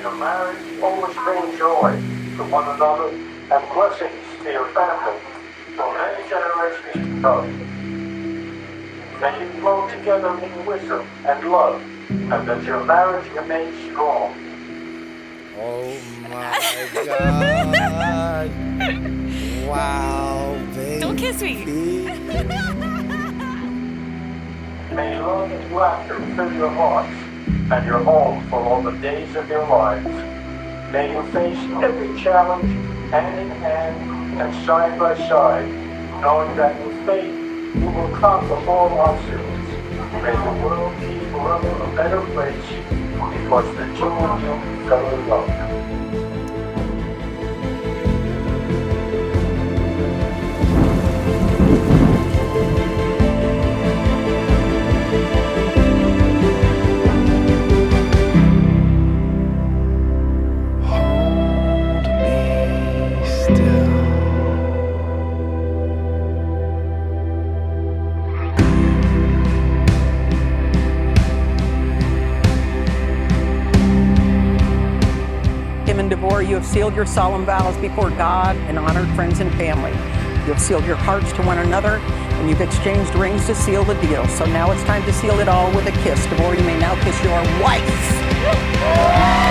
your marriage always bring joy to one another and blessings to your family for many generations to come. May you grow together in wisdom and love, and that your marriage remains strong. Oh my God. Wow, baby. Don't kiss me. May love and laughter fill your hearts and your home for all the days of your lives. May you face every challenge hand in hand and side by side, knowing that with faith you will conquer all obstacles. May the world be forever a better place because the two of you fell in love. Kim and Davor, you have sealed your solemn vows before God and honored friends and family. You have sealed your hearts to one another, and you've exchanged rings to seal the deal. So now it's time to seal it all with a kiss. Davor, you may now kiss your wife.